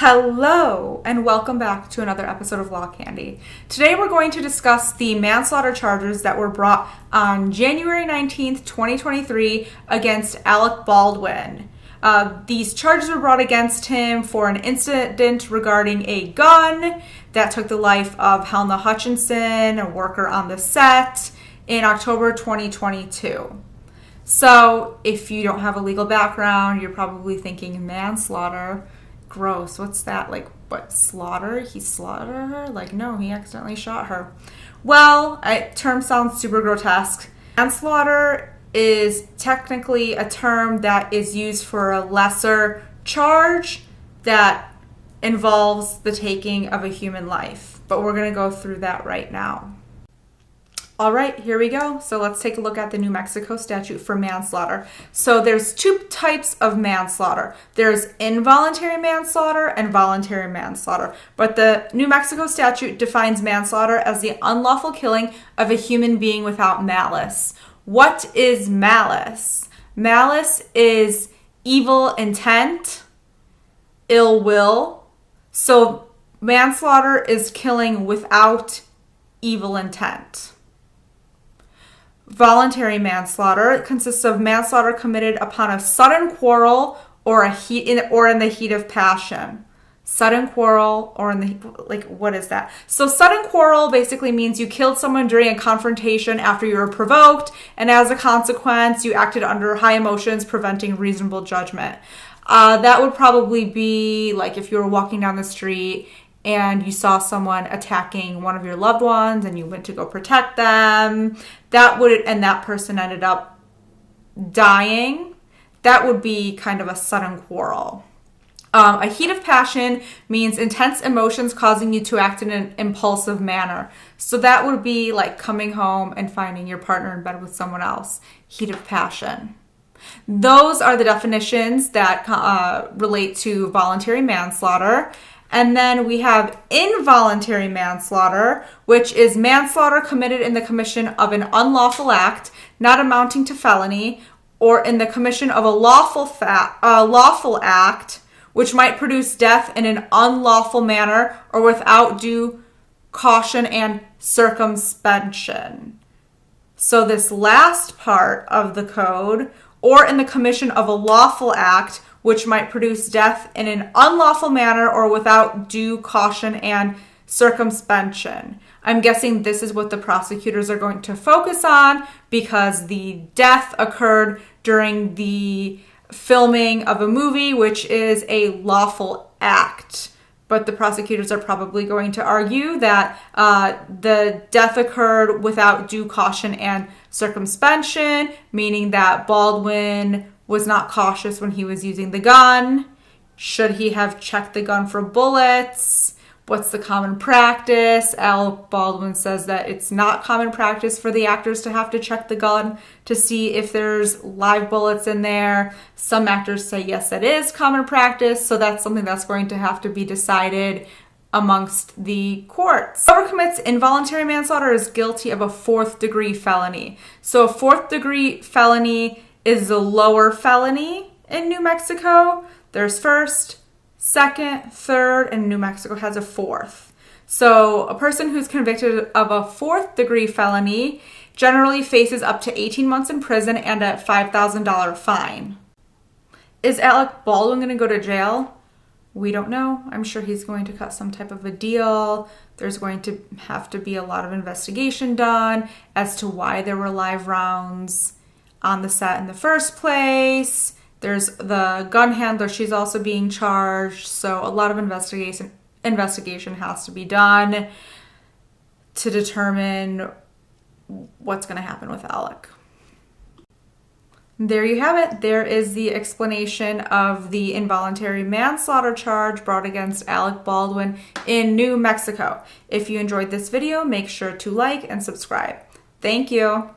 Hello, and welcome back to another episode of Law Candy. Today we're going to discuss the manslaughter charges that were brought on January 19th, 2023 against Alec Baldwin. These charges were brought against him for an incident regarding a gun that took the life of Halyna Hutchins, a worker on the set, in October 2022. So, if you don't have a legal background, you're probably thinking manslaughter. Gross. What's that? Like, what? Slaughter? He slaughtered her? Like, no, he accidentally shot her. Well, term sounds super grotesque. Manslaughter is technically a term that is used for a lesser charge that involves the taking of a human life. But we're going to go through that right now. All right, here we go. So let's take a look at the New Mexico statute for manslaughter. So there's two types of manslaughter. There's involuntary manslaughter and voluntary manslaughter. But the New Mexico statute defines manslaughter as the unlawful killing of a human being without malice. What is malice? Malice is evil intent, ill will. So manslaughter is killing without evil intent. Voluntary manslaughter consists of manslaughter committed upon a sudden quarrel or in the heat of passion. Sudden quarrel or what is that? So sudden quarrel basically means you killed someone during a confrontation after you were provoked, and as a consequence, you acted under high emotions, preventing reasonable judgment. That would probably be like if you were walking down the street and you saw someone attacking one of your loved ones and you went to go protect them, and that person ended up dying, that would be kind of a sudden quarrel. A heat of passion means intense emotions causing you to act in an impulsive manner. So that would be like coming home and finding your partner in bed with someone else. Heat of passion. Those are the definitions that relate to voluntary manslaughter. And then we have involuntary manslaughter, which is manslaughter committed in the commission of an unlawful act, not amounting to felony, or in the commission of a lawful act, which might produce death in an unlawful manner or without due caution and circumspection. So this last part of the code, or in the commission of a lawful act, which might produce death in an unlawful manner or without due caution and circumspection. I'm guessing this is what the prosecutors are going to focus on because the death occurred during the filming of a movie, which is a lawful act. But the prosecutors are probably going to argue that the death occurred without due caution and circumspection, meaning that Baldwin was not cautious when he was using the gun. Should he have checked the gun for bullets? What's the common practice? Alec Baldwin says that it's not common practice for the actors to have to check the gun to see if there's live bullets in there. Some actors say yes, that is common practice, so that's something that's going to have to be decided amongst the courts. Whoever commits involuntary manslaughter is guilty of a 4th degree felony. So a 4th degree felony is the lower felony in New Mexico. There's 1st, 2nd, 3rd, and New Mexico has a 4th. So a person who's convicted of a 4th degree felony generally faces up to 18 months in prison and a $5,000 fine. Is Alec Baldwin going to go to jail? We don't know. I'm sure he's going to cut some type of a deal. There's going to have to be a lot of investigation done as to why there were live rounds on the set in the first place. There's the gun handler. She's also being charged. So a lot of investigation has to be done to determine what's going to happen with Alec. There you have it. There is the explanation of the involuntary manslaughter charge brought against Alec Baldwin in New Mexico. If you enjoyed this video, make sure to like and subscribe. Thank you.